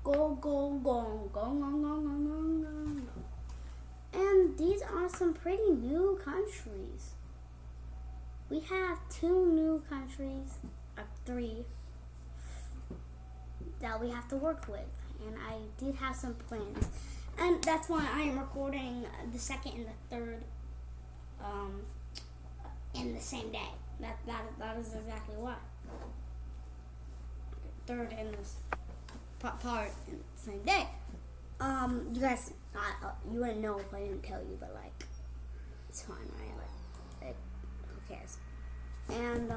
Go, go, go, go, go, go, go, go, go. And these are some pretty new countries. We have 2 new countries, or 3, that we have to work with. And I did have some plans. And that's why I am recording the second and the third in the same day. That is exactly why. Third and the part in the same day. You guys, you wouldn't know if I didn't tell you, but like, it's fine, right? Like who cares? And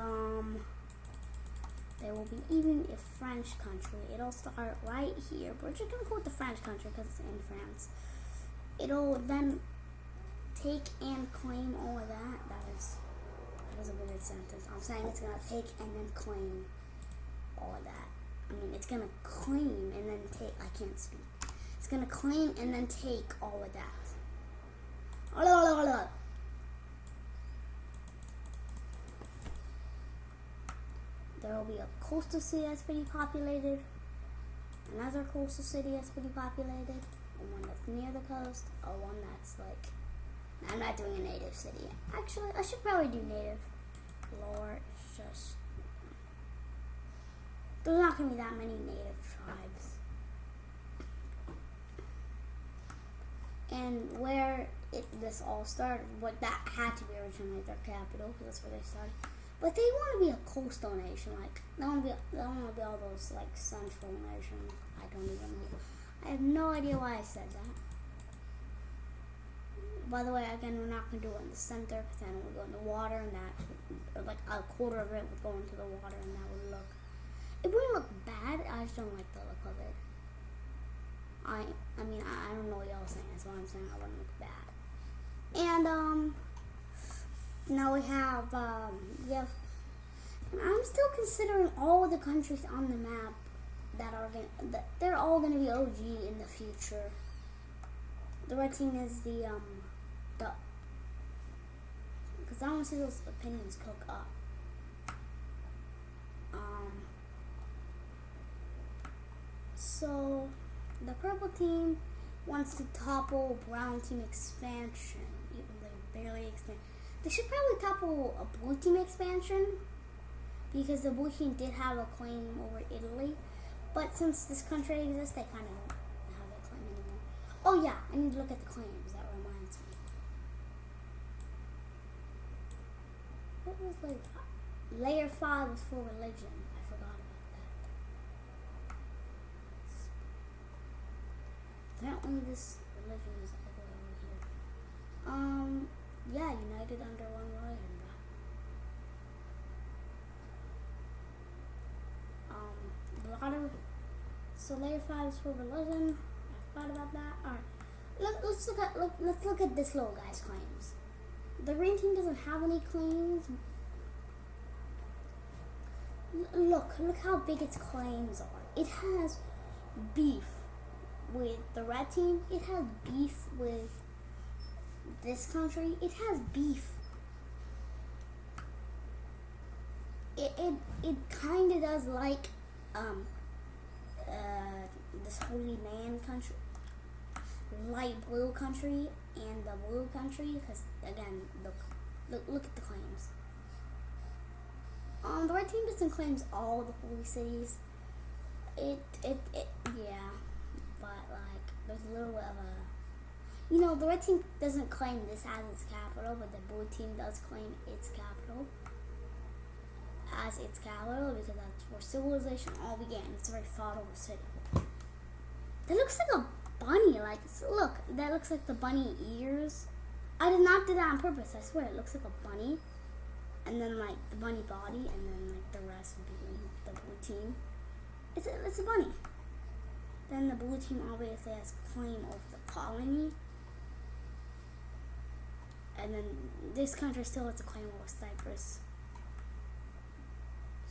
there will be even a French country. It'll start right here. We're just gonna go with the French country because it's in France. It'll then take and claim all of that. That was a weird sentence. I'm saying it's gonna take and then claim all of that. I mean, it's gonna claim and then take. I can't speak. It's gonna claim and then take all of that. There will be a coastal city that's pretty populated, another coastal city that's pretty populated, and one that's near the coast, or one that's like. I'm not doing a native city. Actually, I should probably do native. Lord, it's just. There's not going to be that many native tribes. And where this all started, what that had to be originally their capital, because that's where they started. But they want to be a coastal nation, like they want to be all those like central nations. I don't even know. I have no idea why I said that. By the way, again, we're not going to do it in the center, because then we'll go in the water, and that, like a quarter of it would go into the water, and that would look. It wouldn't look bad. I just don't like the look of it. I mean, I don't know what y'all saying. That's why I'm saying I wouldn't look bad. And now we have, and I'm still considering all the countries on the map they're all gonna be OG in the future. The red team is the because I want to see those opinions cook up. So the purple team wants to topple brown team expansion, even though they barely expand. They should probably topple a blue team expansion, because the blue team did have a claim over Italy, but since this country exists, they kind of don't have a claim anymore. Oh yeah, I need to look at the claims. That reminds me. What was like layer 5 was for religion. I forgot about that. Apparently this religion is all the way over here. Yeah, united under one religion. So layer 5 is for religion. I forgot about that. Alright. Let's look at this little guy's claims. The green team doesn't have any claims. Look how big its claims are. It has beef with the red team. It has beef with this country. It has beef. It kind of does like this Holy Land country, light blue country, and the blue country. Because again, look at the claims. The red team doesn't claim all the holy cities. It yeah, but like there's a little bit of a, the red team doesn't claim this as its capital, but the blue team does claim its capital as its capital, because that's where civilization all began. It's a very fought over city. That looks like a bunny. Like, look, that looks like the bunny ears. I did not do that on purpose. I swear, it looks like a bunny, and then like the bunny body, and then like the rest would be the blue team. It's a bunny. Then the blue team obviously has claim over the colony, and then this country still has a claim over Cyprus.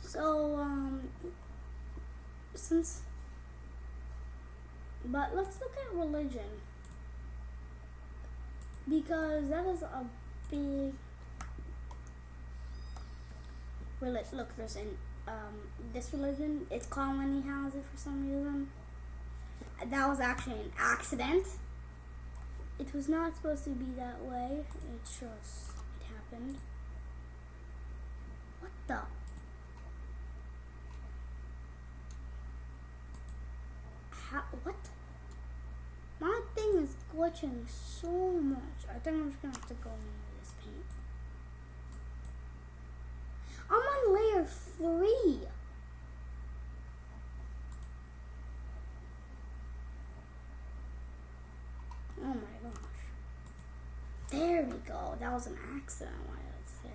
So, but let's look at religion, because that is a big, look, there's this religion, its colony has it for some reason, That was actually an accident. It was not supposed to be that way. It happened. What the? What? My thing is glitching so much. I think I'm just gonna have to go into this paint. I'm on layer 3. Oh my gosh. There we go. That was an accident. Why did I say?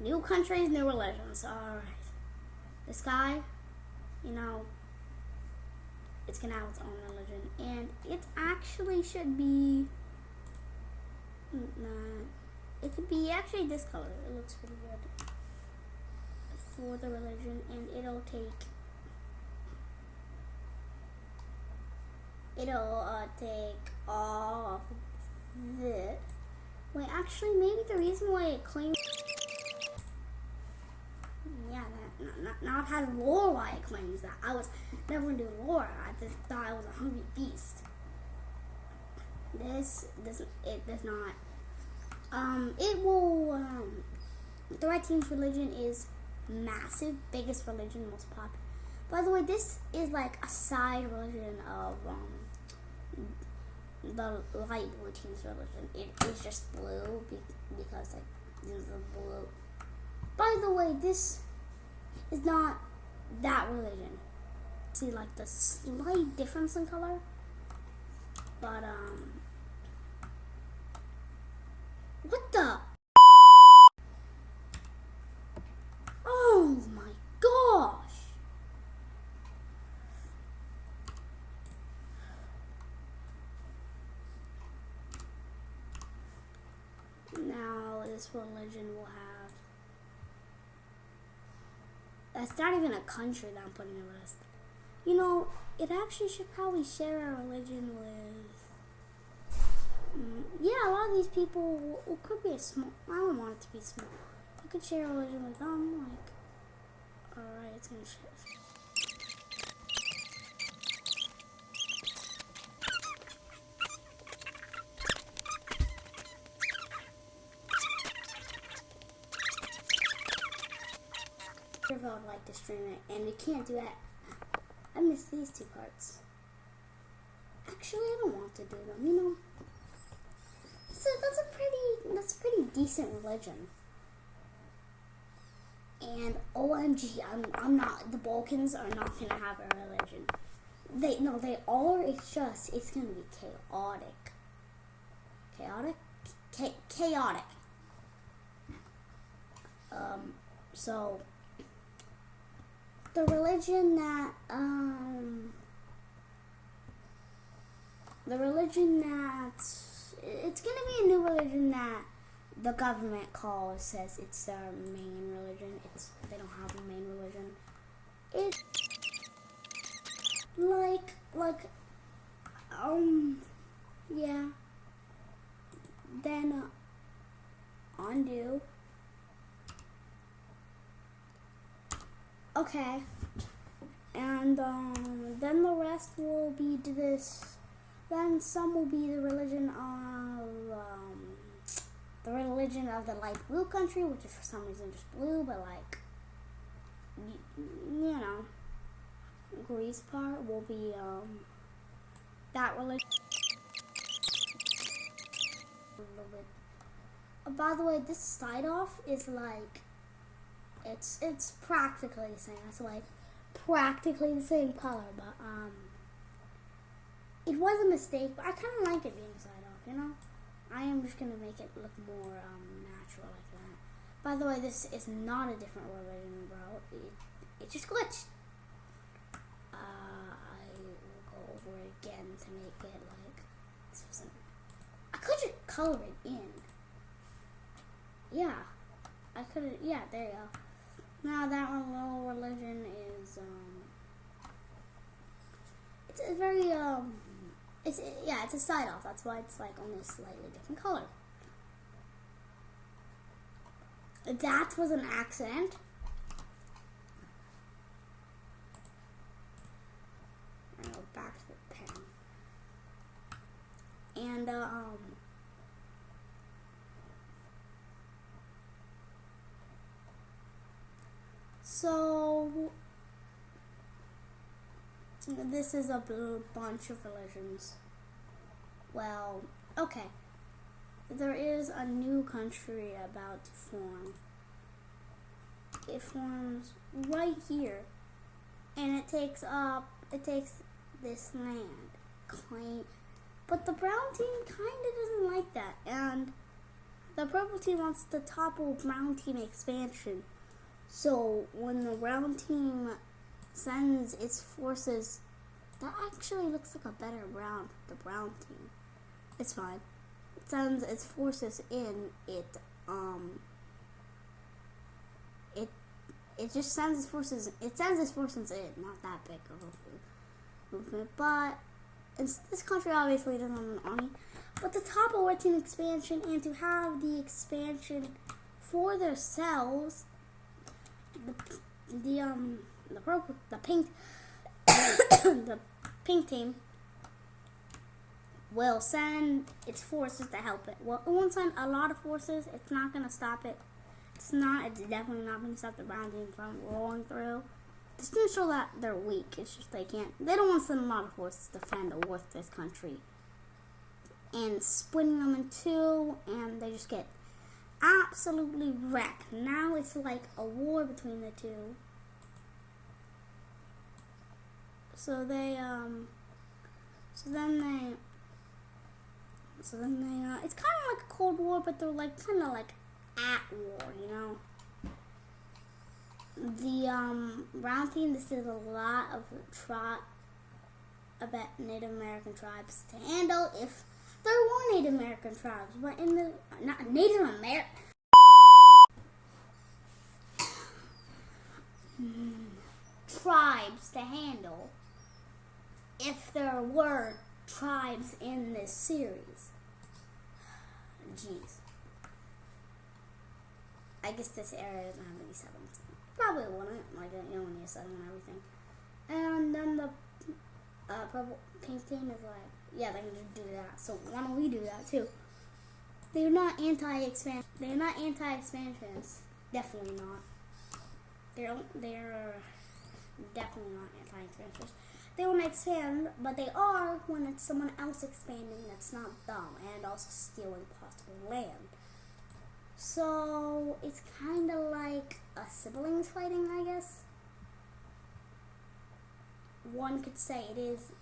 New countries, new religions. Alright. This guy, you know, it's gonna have its own religion. And it actually should be... it could be actually this color. It looks pretty good for the religion. And it'll take off this. Wait, actually, maybe the reason why it claims... Yeah, now it has lore why it claims that. I was never going to do lore. I just thought I was a hungry beast. It does not. It will, the Red Team's religion is massive, biggest religion, most popular. By the way, this is like a side religion of, the light blue team's religion. It is just blue because like there's the blue. By the way, this is not that religion. See, like the slight difference in color, but what the? Oh my gosh! Now this religion will have... That's not even a country that I'm putting in the list. You know, it actually should probably share a religion with... yeah, a lot of these people could be a small... I don't want it to be small. I could share a religion with them, like... Alright, it's gonna share. If I would like to stream it, and we can't do that. I miss these two parts. Actually, I don't want to do them. You know, so that's a pretty decent religion. And OMG, I'm not. The Balkans are not gonna have a religion. They are. It's gonna be chaotic. Chaotic. So. The religion that it's gonna be a new religion that the government says it's their main religion. They don't have a main religion. It's yeah. Then undo. Okay, and then the rest will be this. Then some will be the religion of the light blue country, which is for some reason just blue, but like you know, Greece part will be that religion. A little bit. By the way, this side off is like. It's practically the same. That's why practically the same color, but it was a mistake. But I kind of like it being side off. You know, I am just gonna make it look more natural like that. By the way, this is not a different religion, bro. It just glitched. I will go over it again to make it like this wasn't. I could just color it in. Yeah, I could. Yeah, there you go. Now that little religion is it's a very it's a side off. That's why it's like only a slightly different color. That was an accident. I'll So this is a bunch of religions. Well, okay. There is a new country about to form. It forms right here, and it takes this land claim. But the brown team kind of doesn't like that, and the purple team wants to topple brown team expansion. So when the brown team sends its forces, that actually looks like a better brown for the brown team. It's fine. It sends its forces in. It just sends its forces. It sends its forces in. Not that big of a movement, but this country obviously doesn't have an army. But to topple red team expansion and to have the expansion for themselves, the purple, the pink, the pink team will send its forces to help it. Well, it won't send a lot of forces. It's not going to stop it. It's definitely not going to stop the brown team from rolling through. It's going to show that they're weak. It's just they don't want to send a lot of forces to defend a worthless country. And splitting them in two, and they just get absolutely wrecked. Now it's like a war between the two. So it's kind of like a Cold War, but they're like kind of like at war, you know. The brown team, this is a lot of Native American tribes to handle if there were Native American tribes, but not Native American tribes to handle if there were tribes in this series. Jeez. I guess this area doesn't have any settlements. Probably wouldn't. Like, you don't need a settlement and everything. And then the purple pink team is like, yeah, they can just do that. So why don't we do that too? They're not anti-expansion. They're not anti-expansionists. Definitely not. They're definitely not anti-expansionists. They want to expand, but they are when it's someone else expanding that's not them and also stealing possible land. So it's kind of like a siblings fighting, I guess. One could say it is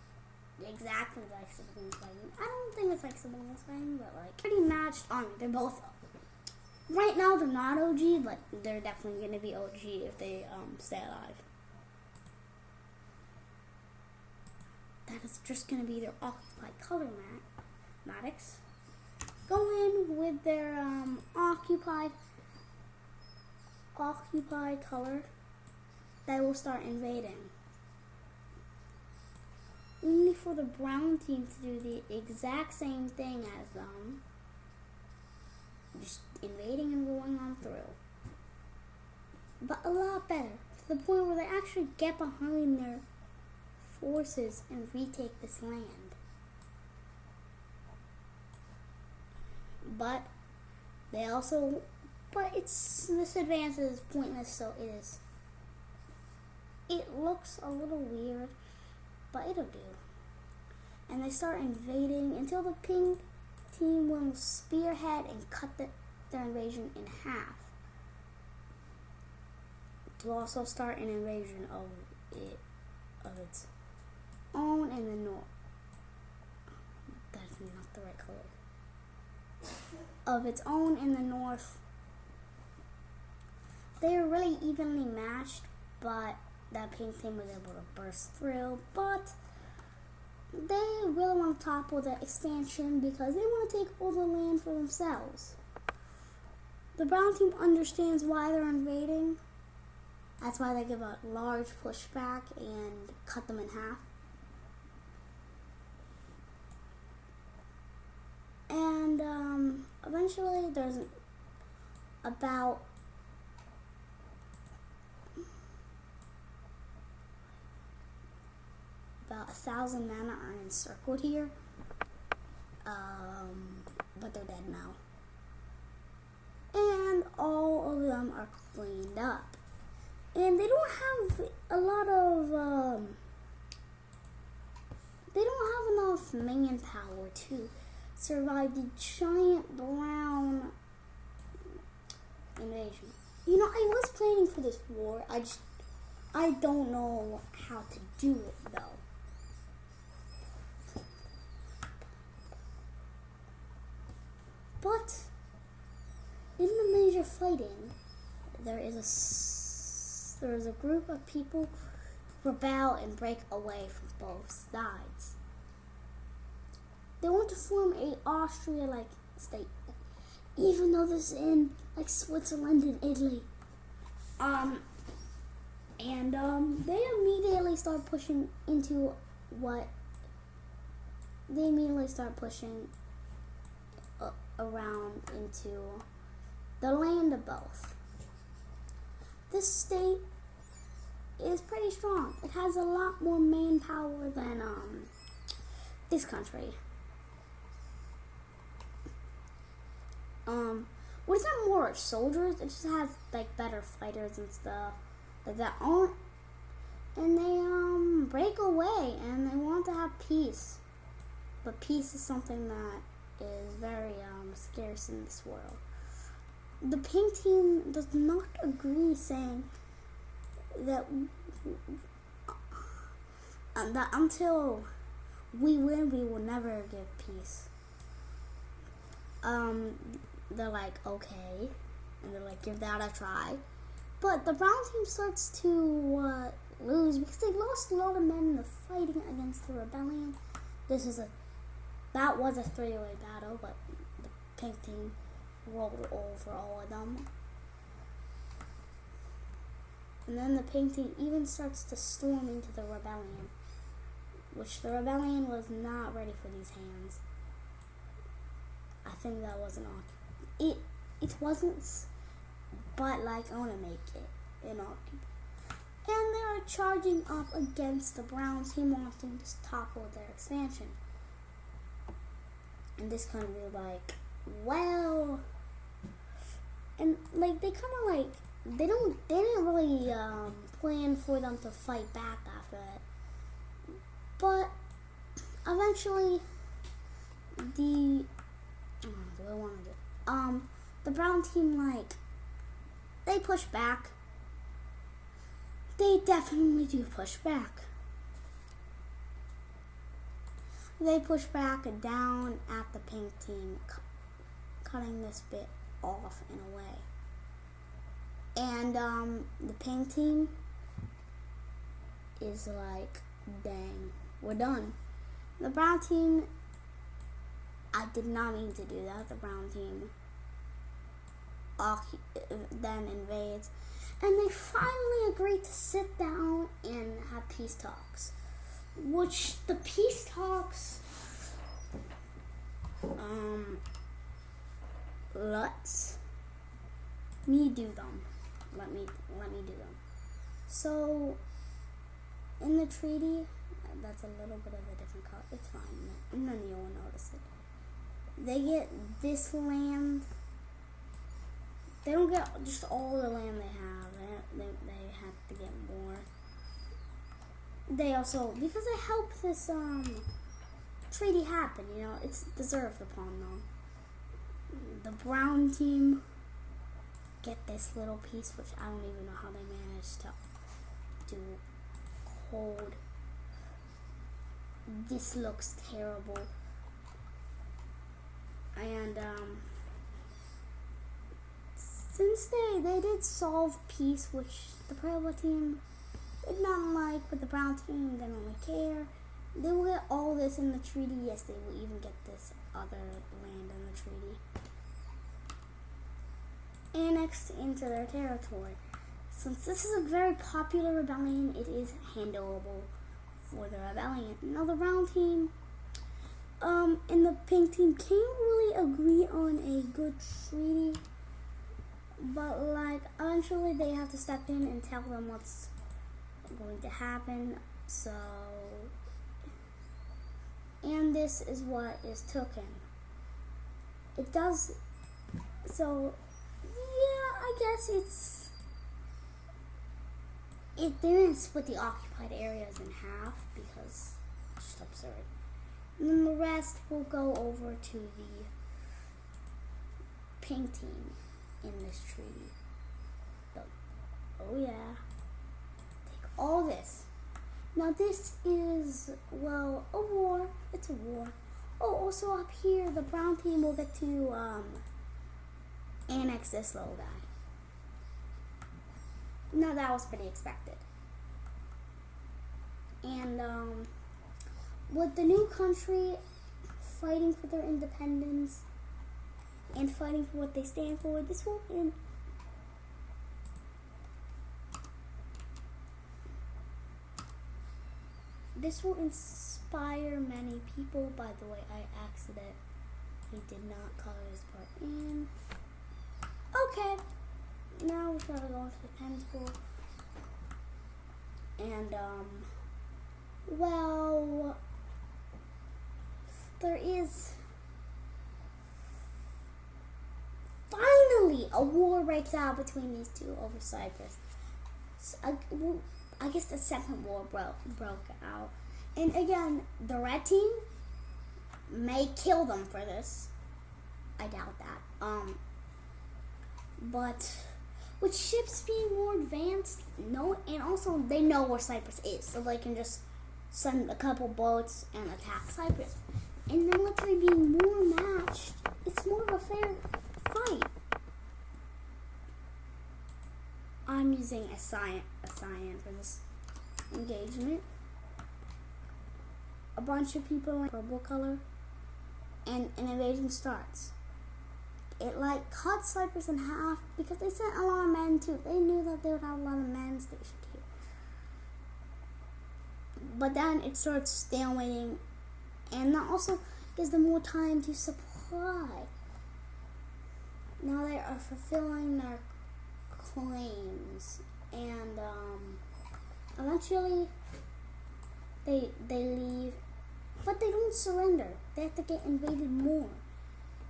exactly like siblings fighting. I don't think it's like siblings fighting, but like pretty matched army. They're both right now. They're not OG, but they're definitely going to be OG if they stay alive. That is just going to be their occupied color matics. Go in with their occupied color. They will start invading. Only for the brown team to do the exact same thing as them. Just invading and rolling on through. But a lot better. To the point where they actually get behind their forces and retake this land. But this advance is pointless, so it looks a little weird, but it'll do. And they start invading until the pink team will spearhead and cut their invasion in half. To also start an invasion of its own in the north. That's not the right color. Of its own in the north. They are really evenly matched, but that pink team was able to burst through. But they really want to topple the expansion because they want to take all the land for themselves. The brown team understands why they're invading. That's why they give a large pushback and cut them in half. And eventually there's about 1,000 men are encircled here. But they're dead now. And all of them are cleaned up. and they don't have a lot of they don't have enough manpower to survive the giant brown invasion. You know, I was planning for this war. I don't know how to do it though. But in the major fighting, there is a group of people who rebel and break away from both sides. They want to form a Austria-like state, even though this is in like Switzerland and Italy. They immediately start pushing into what they immediately start pushing around into the land of both. This state is pretty strong. It has a lot more manpower than this country. What is that more soldiers? It just has like better fighters and stuff like that aren't, and they break away and they want to have peace. But peace is something that is very scarce in this world. The pink team does not agree, saying that that until we win, we will never give peace. They're like, okay, and they're like, give that a try. But the brown team starts to lose because they lost a lot of men in the fighting against the rebellion. That was a three-way battle, but the pink team rolled over all of them. And then the pink team even starts to storm into the rebellion, which the rebellion was not ready for these hands. I think that wasn't all. It wasn't, but like I want to make it an argument. And they are charging up against the brown team, wanting to topple their expansion. And this kind of like, well, and like they kind of like they didn't really plan for them to fight back after it. But eventually, the brown team, like, they push back. They definitely do push back. They push back down at the pink team, cutting this bit off in a way. And the pink team is like, dang, we're done. The brown team, I did not mean to do that. The brown team then invades, and they finally agree to sit down and have peace talks. Which the peace talks, let me do them. Let me do them. So, in the treaty, that's a little bit of a different color. It's fine. None of you will notice it. They get this land. They don't get just all the land they have. They have to get more. They also, because they helped this treaty happen, you know, it's deserved upon them. The brown team get this little piece, which I don't even know how they managed to do cold. This looks terrible. And since they did solve peace, which the purple team did not like, but the brown team didn't really care, they will get all this in the treaty. Yes, they will even get this other land in the treaty annexed into their territory. Since this is a very popular rebellion, it is handleable for the rebellion. Now the brown team and the pink team can't really agree on a good treaty, but like eventually they have to step in and tell them what's going to happen. So, and this is what is taken. It does. So, yeah, I guess It didn't split the occupied areas in half because it's just absurd. And then the rest will go over to the pink team in this treaty. But, oh yeah. Take all this. Now this is, well, a war. It's a war. Oh, also up here, the brown team will get to annex this little guy. Now that was pretty expected. And with the new country fighting for their independence and fighting for what they stand for, this will end. This will inspire many people. By the way, I accidentally did not color this part in. Okay, now we gotta go into the pen school. And, well, there is finally a war breaks out between these two over Cyprus. So, I guess the second war broke out. And again, the red team may kill them for this. I doubt that. But with ships being more advanced, no, and also they know where Cyprus is, so they can just send a couple boats and attack Cyprus. And the military being more matched, it's more of a fair fight. I'm using a cyan for this engagement. A bunch of people in purple color, and an invasion starts. It like cut Cyprus in half because they sent a lot of men too. They knew that they would have a lot of men stationed here. But then it starts stalemating, and that also gives them more time to supply. Now they are fulfilling their claims, and eventually they leave, but they don't surrender. They have to get invaded more.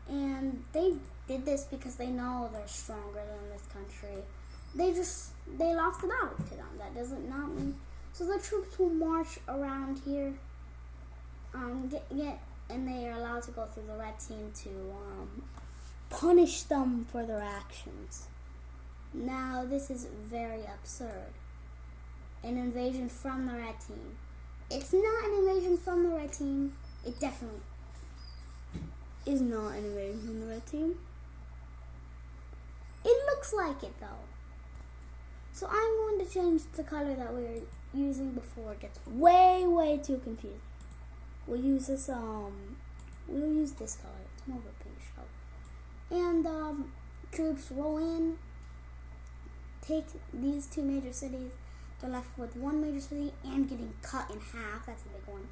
And they did this because they know they're stronger than this country. They lost the battle to them. That doesn't not mean. So the troops will march around here, and they are allowed to go through the red team to punish them for their actions. Now this is very absurd. An invasion from the red team. It's not an invasion from the red team. It definitely is not an invasion from the red team. It looks like it though. So I'm going to change the color that we were using before. It gets way too confusing. We'll use this color. It's more of a pinkish color. And troops roll in, take these two major cities. They're left with one major city and getting cut in half. That's a big one.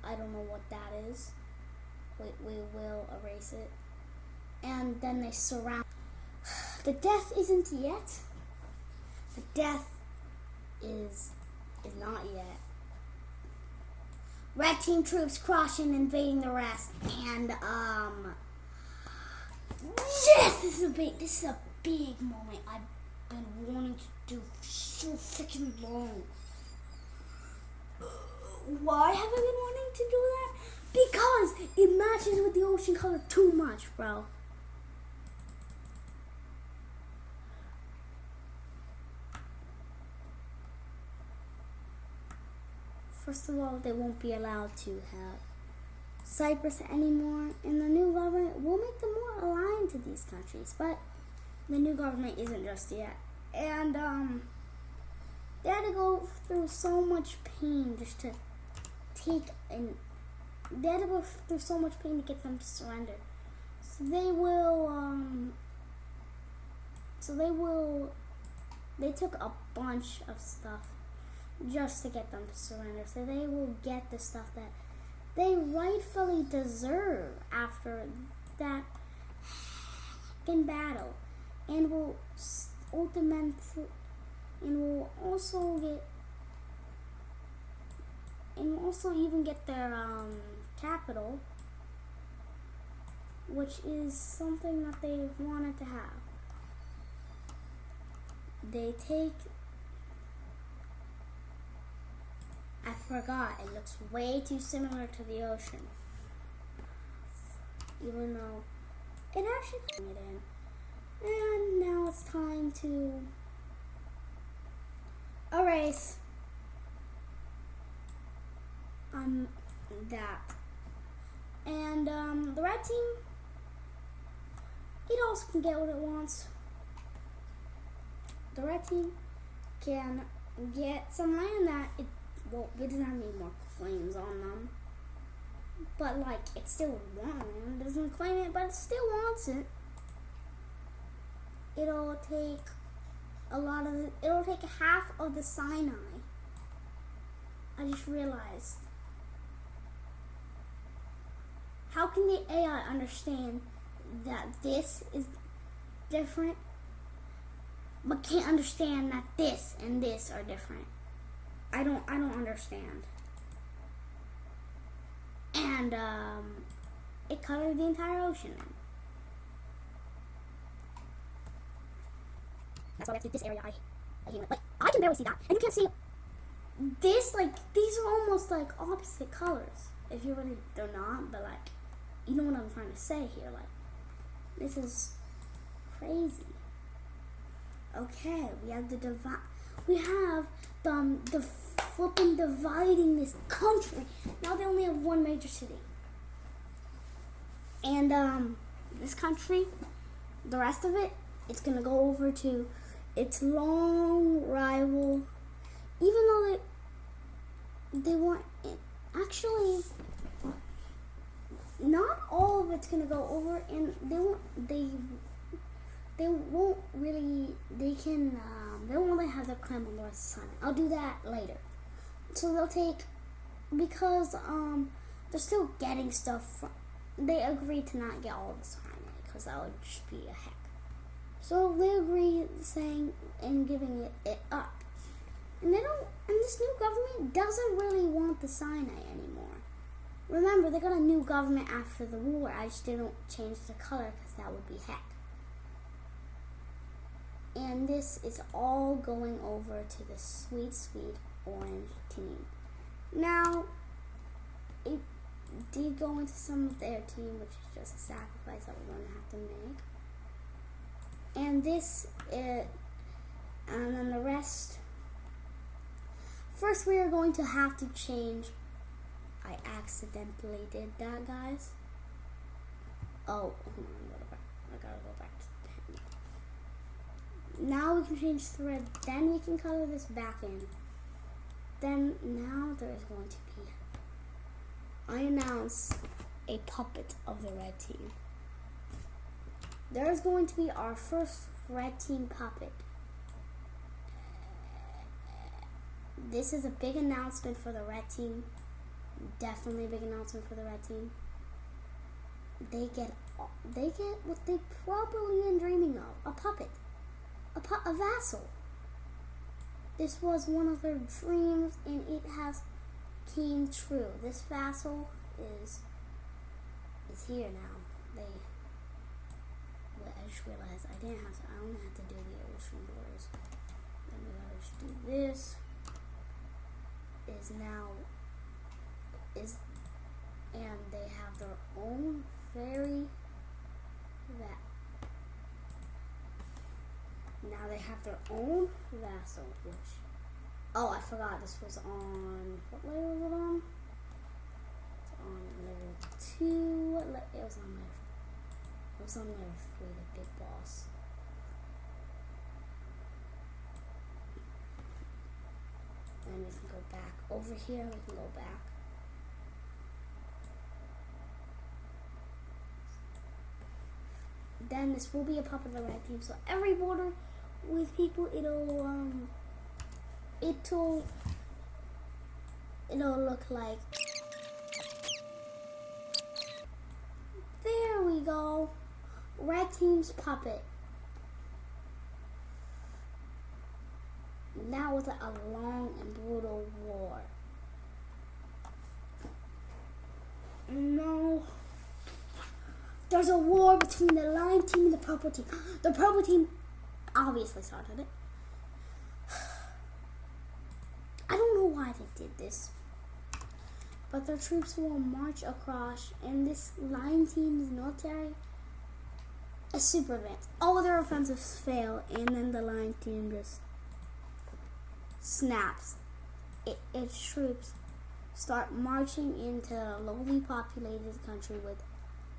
I don't know what that is. We will erase it. And then they surround. The death isn't yet. The death is not yet. Red team troops crushing, invading the rest, and yes, this is a big moment I've been wanting to do for so freaking long. Why have I been wanting to do that? Because it matches with the ocean color too much, bro. First of all, they won't be allowed to have Cyprus anymore, and the new government will make them more aligned to these countries, but the new government isn't just yet. And they had to go through so much pain just to they had to go through so much pain to get them to surrender. So they took a bunch of stuff just to get them to surrender. So they will get the stuff that they rightfully deserve after that in battle, and will ultimately, and will also even get their capital, which is something that they wanted to have. they take, I forgot, it looks way too similar to the ocean. Even though it actually put it in. And now it's time to erase that. And the red team, it also can get what it wants. The red team can get some land that it doesn't have any more claims on them. But like, it still wants land. It doesn't claim it, but it still wants it. It'll take it'll take half of the Sinai. I just realized. How can the AI understand that this is different, but can't understand that this and this are different? I don't understand. And it colored the entire ocean. That's why we have to do this area. I hate it. Like, I can barely see that, and you can't see this. Like, these are almost like opposite colors. If you really, they're not, but like, you know what I'm trying to say here. Like, this is crazy. Okay, we have the divide. We have the flipping dividing this country. Now they only have one major city, and this country, the rest of it, it's gonna go over to its long rival. Even though they weren't actually. Not all of it's gonna go over, and they won't really have their claim on the rest of the Sinai. I'll do that later. So they'll take, because they're still getting stuff from, they agreed to not get all of the Sinai because that would just be a heck. So they agree saying and giving it up, and this new government doesn't really want the Sinai anymore. Remember, they got a new government after the war. I just didn't change the color because that would be heck. And this is all going over to the sweet, sweet orange team. Now, it did go into some of their team, which is just a sacrifice that we're going to have to make. And this is, and then the rest. First, we are going to have to change. I accidentally did that, guys. Oh, hold on, I gotta go back to 10. Now we can change thread, then we can color this back in. Then, now there is going to be, I announce a puppet of the red team. There is going to be our first red team puppet. This is a big announcement for the red team. Definitely a big announcement for the red team. They get what they've probably been dreaming of: a puppet, a vassal. This was one of their dreams, and it has came true. This vassal is here now. I just realized I only have to do the ocean borders. Then we gotta just do this. And they have their own now they have their own vassal, which, oh, I forgot this was on, what layer was it on? It's on layer 2, it was on layer 3, the big boss. And we can go back over here, we can go back. Then this will be a puppet of the red team. So every border with people, it'll look like. There we go. Red team's puppet. Now was a long and brutal war. No. There's a war between the lime team and the purple team. The purple team obviously started it. why they did this, but their troops will march across, and this Lion Team's military is super advanced. All their offensives fail, and then the Lion Team just snaps. Its troops start marching into a lowly populated country with,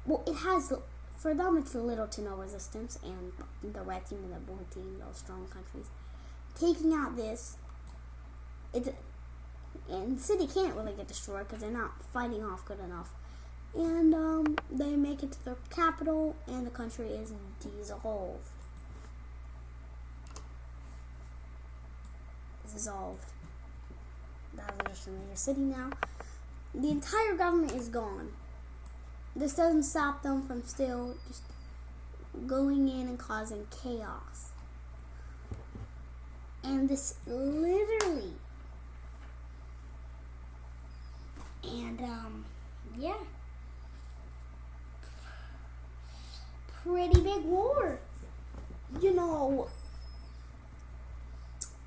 well, it has, for them it's little to no resistance, and the red team and the blue team, those strong countries, taking out this, and the city can't really get destroyed because they're not fighting off good enough. And they make it to the capital, and the country is dissolved. That's just a major city now. The entire government is gone. This doesn't stop them from still just going in and causing chaos. And this literally, and yeah, pretty big war. You know,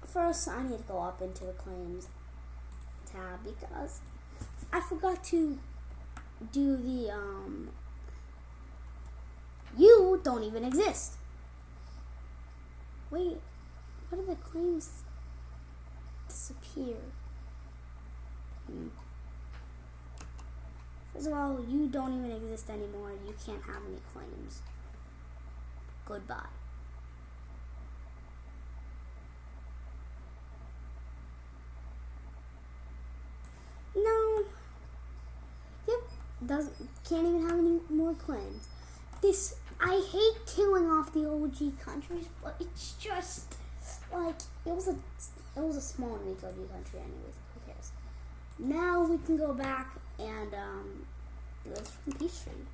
first I need to go up into the claims tab because I forgot to do the you don't even exist. Wait, what are the claims disappear? First of all, you don't even exist anymore. You can't have any claims. Goodbye. No. Yep. Can't even have any more claims. I hate killing off the OG countries, but it's just like it was a small and weak OG country anyways. Who cares? Now we can go back and live from peace treaty.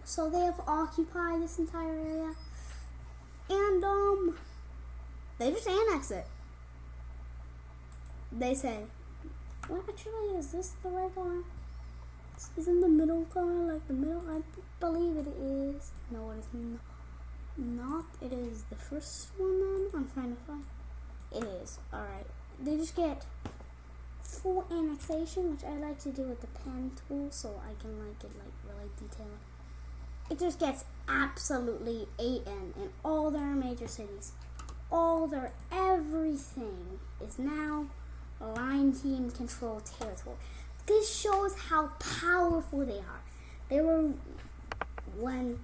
So they have occupied this entire area, and they just annex it. They say, well, actually, is this the right color? Isn't the middle color like the middle? I believe it is. No, it is not. It is the first one then? I'm trying to find. It is. Alright. They just get full annexation, which I like to do with the pen tool so I can get really detailed. It just gets absolutely AN in all their major cities. All their everything is now Lion Team controlled territory. This shows how powerful they are. They were, when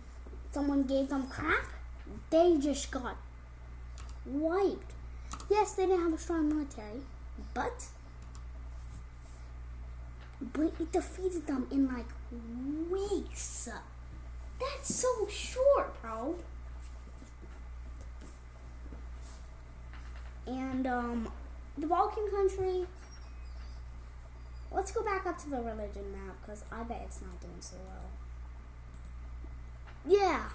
someone gave them crap, they just got wiped. Yes, they didn't have a strong military, but it defeated them in like weeks. That's so short, bro. And the Balkan country, let's go back up to the religion map because I bet it's not doing so well. Yeah.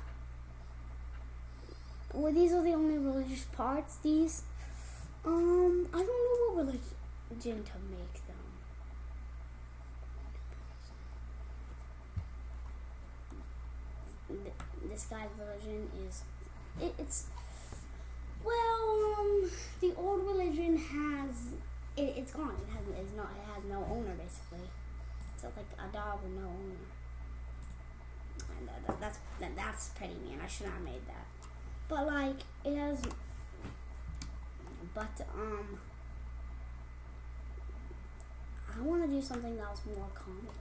Well, these are the only religious parts. These, I don't know what religion to make them. This guy's religion is, it's, well, the old religion has, it's gone. It has no owner basically. It's like a dog with no owner. And that's petty, man. I should not have made that. But like it has. But I want to do something that was more common.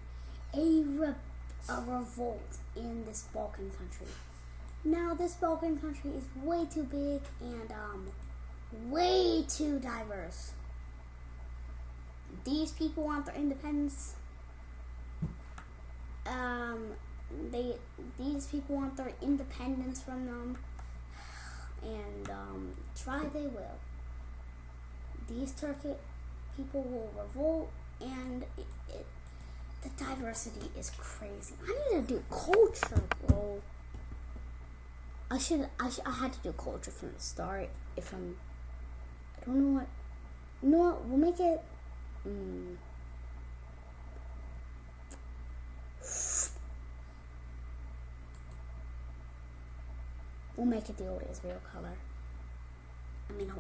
A revolt in this Balkan country. Now this Balkan country is way too big and way too diverse. These people want their independence. These people want their independence from them, and try they will. These Turkic people will revolt, and the diversity is crazy. I need to do culture, bro. I had to do culture from the start. I don't know what. You know what? We'll make it. We'll make it the old Israel color. I mean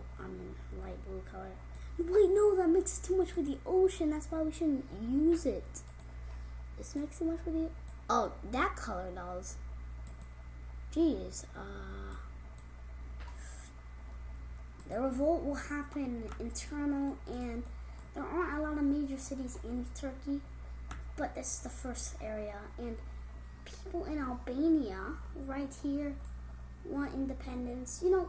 light blue color. Wait, no, that mixes too much with the ocean. That's why we shouldn't use it. This makes too much with the... Oh, that color does. Jeez. The revolt will happen internal, and there aren't a lot of major cities in Turkey, but this is the first area, and people in Albania, right here, want independence. You know,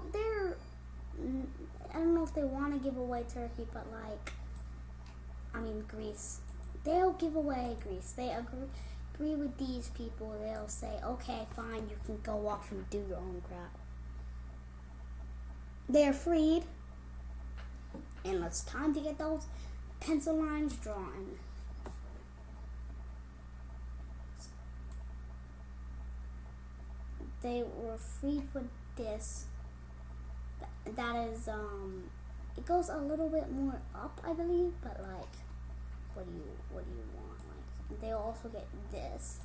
I don't know if they want to give away Turkey, but Greece. They'll give away Greece. They agree with these people. They'll say, okay, fine, you can go off and do your own crap. They're freed, and it's time to get those pencil lines drawn. They were freed with this. That is, it goes a little bit more up, I believe, but what do you want? They'll also get this.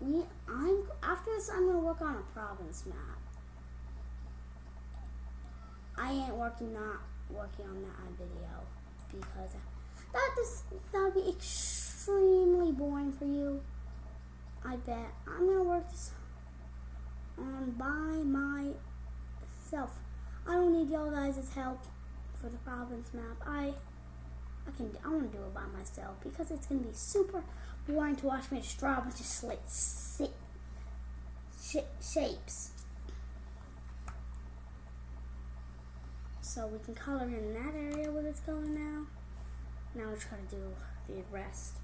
After this, I'm gonna work on a province map. I ain't not working on that video because that would be extremely boring for you. I bet I'm gonna work this on by myself. I don't need y'all guys' help for the province map. I want to do it by myself because it's gonna be super boring to watch me just draw a bunch of shapes. So we can color in that area where it's going now. Now we're trying to do the rest.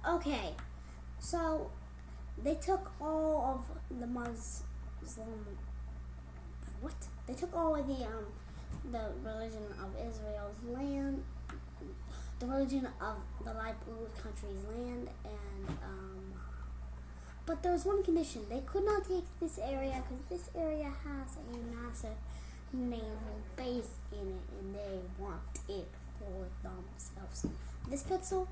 Okay, so they took all of the Muslim. What? They took all of the religion of Israel's land, the religion of the light blue country's land, and but there was one condition: they could not take this area because this area has a massive naval base in it, and they want it for themselves. This pixel.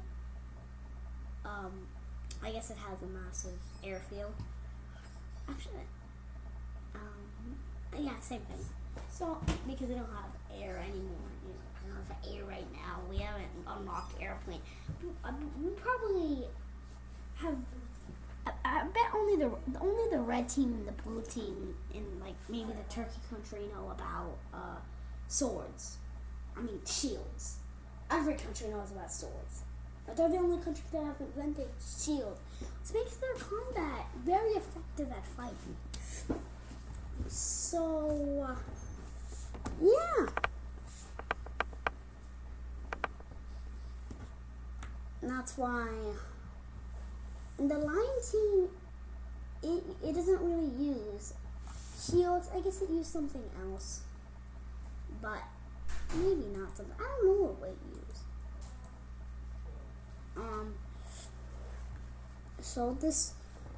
I guess it has a massive airfield. Actually, yeah, same thing. So, because we don't have air anymore, we don't have air right now. We haven't unlocked airplane. we probably have. I bet only the red team and the blue team in like maybe the Turkey country know about swords. I mean shields. Every country knows about swords. But they're the only country that have invented shield, which makes their combat very effective at fighting. So yeah. And that's why the Lion team, it doesn't really use shields. I guess it used something else, but maybe not something. I don't know what it used.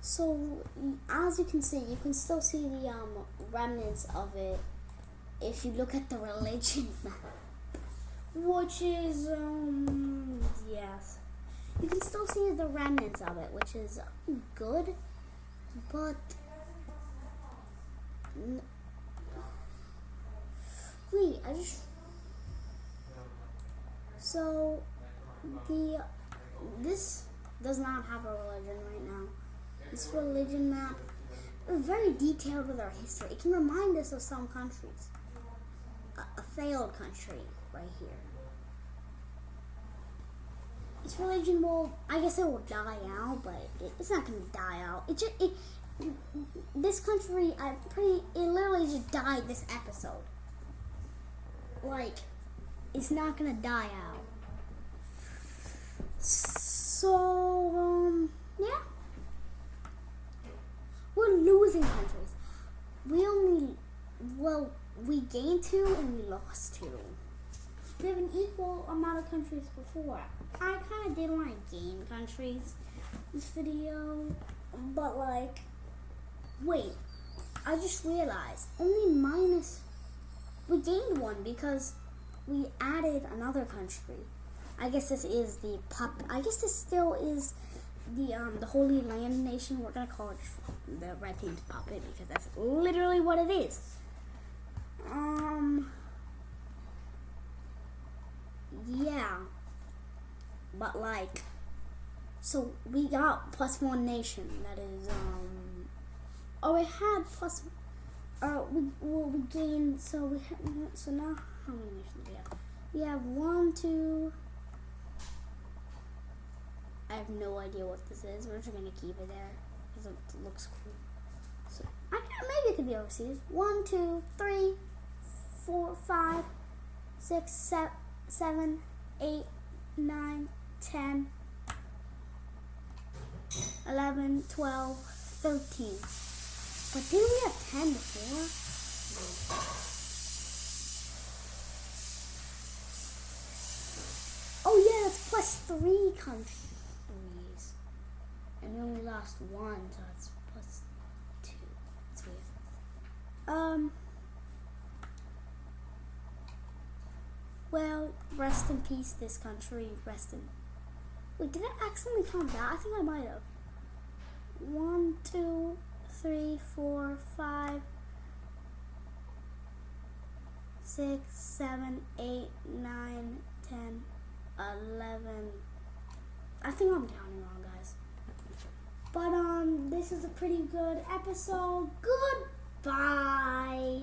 So as you can see, you can still see the remnants of it if you look at the religion map, which is yes. You can still see the remnants of it, which is good, but wait, this does not have a religion right now. This religion map is very detailed with our history. It can remind us of some countries. A failed country right here. Its religion will, I guess it will die out, but it's not going to die out. This country, it literally just died this episode. Like, it's not going to die out. So, yeah. We're losing countries. We gained 2 and we lost 2. We have an equal amount of countries before. I kind of did want to gain countries this video, but like, wait, I just realized we gained 1 because we added another country. I guess this is I guess this still is the Holy Land Nation. We're gonna call it the Red Team's puppet because that's literally what it is. Yeah, but like, so we got +1 nation. That is we had plus. We gained. So now how many nations do we have? We have 1, 2. I have no idea what this is. We're just gonna keep it there because it looks cool. So maybe it could be overseas. 1, 2, 3, 4, 5, 6, 7, 8, 9, 10, 11, 12, 13. But didn't we have 10 before? Oh yeah, it's +3 countries. And we only lost 1, so it's +2. It's weird. Well, rest in peace, this country. Wait, did I accidentally count that? I think I might have. 1, 2, 3, 4, 5, 6, 7, 8, 9, 10, 11. I think I'm counting wrong, guys. But this is a pretty good episode. Goodbye.